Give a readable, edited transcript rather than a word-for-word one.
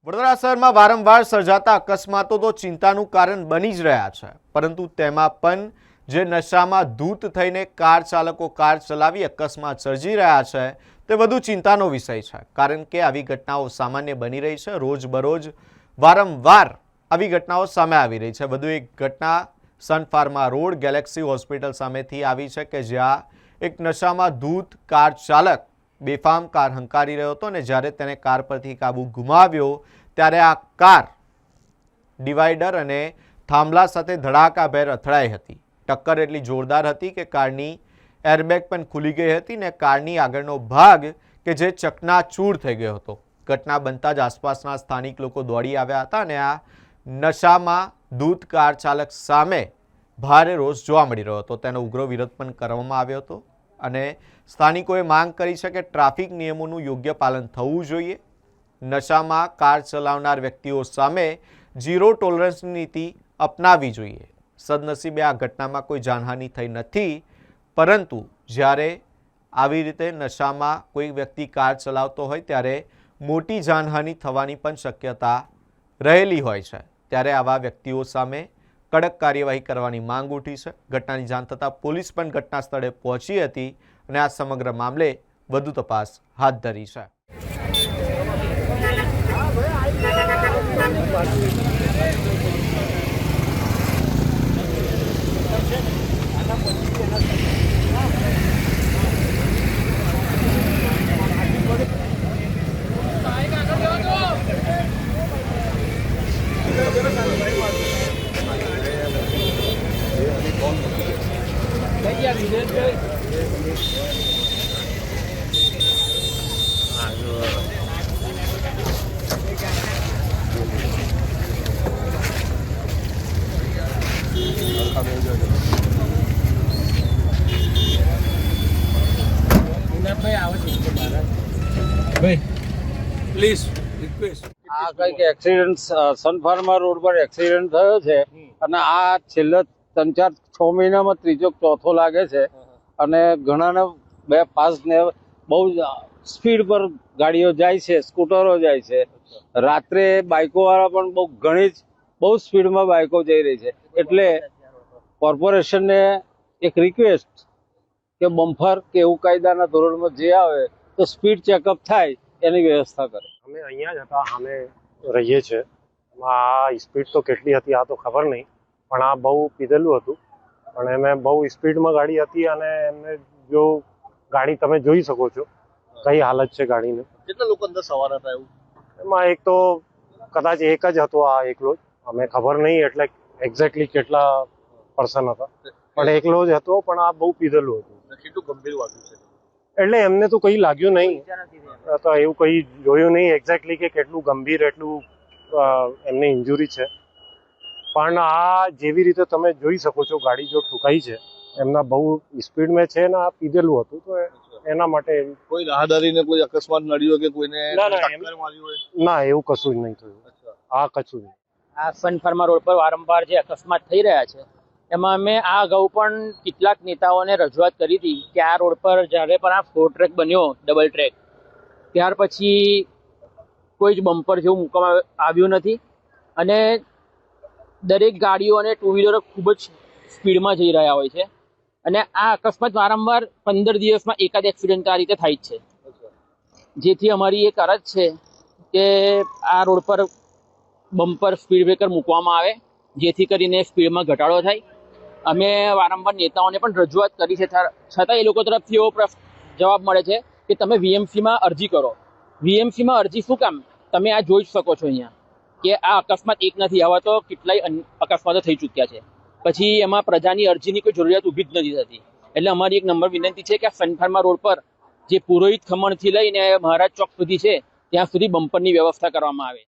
વડોદરા શહેરમાં વારંવાર સર્જાતા અકસ્માતો તો ચિંતાનું કારણ બની જ રહ્યા છે, પરંતુ તેમાં પણ જે નશામાં ધૂત થઈને કાર ચાલકો કાર ચલાવી અકસ્માત સર્જી રહ્યા છે તે વધુ ચિંતાનો વિષય છે, કારણ કે આવી ઘટનાઓ સામાન્ય બની રહી છે। રોજબરોજ વારંવાર આવી ઘટનાઓ સામે આવી રહી છે। વધુ એક ઘટના Sun Pharma road Galaxy hospital સામેથી આવી છે કે જ્યાં એક નશામાં ધૂત કાર ચાલક બેફામ કાર હંકારી રહ્યો હતો અને જ્યારે તેને કાર પરથી કાબુ ગુમાવ્યો ત્યારે આ કાર ડિવાઈડર અને થાંભલા સાથે ધડાકાભેર અથડાઈ હતી। ટક્કર એટલી જોરદાર હતી કે કારની એરબેગ પણ ખુલી ગઈ હતી ને કારની આગળનો ભાગ કે જે ચકનાચૂર થઈ ગયો હતો। ઘટના બનતા જ આસપાસના સ્થાનિક લોકો દોડી આવ્યા હતા અને આ નશામાં ધૂત કાર ચાલક સામે ભારે રોષ જોવા મળી રહ્યો હતો। તેનો ઉગ્ર વિરોધ પણ કરવામાં આવ્યો હતો અને સ્થાનિકોએ માંગ કરી છે કે ટ્રાફિક નિયમોનું યોગ્ય પાલન થવું જોઈએ। નશામાં કાર ચલાવનાર વ્યક્તિઓ સામે ઝીરો ટોલરન્સની નીતિ અપનાવવી જોઈએ। સદનસીબે આ ઘટનામાં કોઈ જાનહાનિ થઈ નથી, પરંતુ જ્યારે આવી રીતે નશામાં કોઈ વ્યક્તિ કાર ચલાવતો હોય ત્યારે મોટી જાનહાનિ થવાની પણ શક્યતા રહેલી હોય છે। ત્યારે આવા વ્યક્તિઓ સામે કડક કાર્યવાહી કરવાની માંગ ઉઠી છે। ઘટનાની જાણ થતાં પોલીસ પણ ઘટના સ્થળે પહોંચી હતી અને આ સમગ્ર મામલે વધુ તપાસ હાથ ધરી છે। પ્લીઝ રિક્વેસ્ટ આ કંઈક એક્સિડન્ટ સન ફાર્મા રોડ પર એક્સિડન્ટ થયો છે અને આ છેલ્લા 3-4-6 મહિનામાં ત્રીજો ચોથો લાગે છે અને ઘણાને બે પાસ ને બહુ સ્પીડ પર ગાડીઓ જાય છે, સ્કૂટરો જાય છે। રાત્રે બાઇકો વાળા પણ બહુ સ્પીડમાં બાઇકો જઈ રહી છે। એટલે કોર્પોરેશનને એક રિક્વેસ્ટ કે બમ્ફર કે એવું કાયદાના ધોરણમાં જે આવે તો સ્પીડ ચેકઅપ થાય એની વ્યવસ્થા કરે। અમે અહીંયા જ હતા, અમે રહીએ છીએ। આ સ્પીડ તો કેટલી હતી આ તો ખબર નહીં, પણ આ બહુ પીધેલું હતું અને એમે બહુ સ્પીડમાં ગાડી હતી અને એમને જો ગાડી તમે જોઈ શકો છો કઈ હાલત છે ગાડીની। કેટલા લોકો અંદર સવાર હતા એવું? એમાં એક તો કદાચ એક જ હતો, આ એકલો જ, અમે ખબર નહીં એટલે એક્ઝેક્ટલી કેટલા પર્સન હતા, પણ એકલો જ હતો, પણ આ બહુ પીધેલું હતું। કેટલું ગંભીર વાગ્યું છે? એટલે એમને તો કંઈ લાગ્યું નહીં, તો એવું કંઈ જોયું નહીં એક્ઝેક્ટલી કે કેટલું ગંભીર એટલું એમને ઇન્જુરી છે। પણ આ જેવી રીતે તમે જોઈ શકો છો ગાડી જો ઠુકાઈ છે એમના બહુ સ્પીડમાં છે ને આ પીધેલું હતું, તો એના માટે કોઈ રાહદારીને કોઈ અકસ્માત નડ્યો કે કોઈને ના, ટક્કર મારી હોય? ના એવું કશું જ નહીં થયું, આ કશું નહીં। આ સન ફાર્મા રોડ પર વારંવાર જે અકસ્માત થઈ રહ્યા છે એમાં અમે આ અગાઉ પણ કેટલાક નેતાઓને રજૂઆત કરી હતી કે આ રોડ પર જ્યારે પણ આ 4 ટ્રેક બન્યો, ડબલ ટ્રેક, ત્યાર પછી કોઈ જ બમ્પર જેવું મૂકવામાં આવ્યું નથી અને દરેક ગાડીઓ અને ટુ વ્હીલરો ખૂબ જ સ્પીડમાં જઈ રહ્યા હોય છે અને આ અકસ્માત વારંવાર 15 દિવસમાં એકાદ એક્સિડન્ટ આ રીતે થાય જ છે। જેથી અમારી એક અરજ છે કે આ રોડ પર બમ્પર સ્પીડ બ્રેકર મૂકવામાં આવે જેથી કરીને સ્પીડમાં ઘટાડો થાય। અમે વારંવાર નેતાઓને પણ રજૂઆત કરી છે, છતાં એ લોકો તરફથી એવો જવાબ મળે છે કે તમે વીએમસીમાં અરજી કરો। વીએમસીમાં અરજી શું કામ? તમે આ જોઈ શકો છો અહીંયા કે આ અકસ્માત એક નથી, આવા તો કેટલાય અકસ્માતો થઈ ચૂક્યા છે, પછી એમાં પ્રજાની અરજીની કોઈ જરૂરિયાત ઊભી જ નથી થતી। એટલે અમારી એક નંબર વિનંતી છે કે આ સન ફાર્મા રોડ પર જે પુરોહિત ખમણથી લઈને મહારાજ ચોક સુધી છે ત્યાં સુધી બમ્પરની વ્યવસ્થા કરવામાં આવે।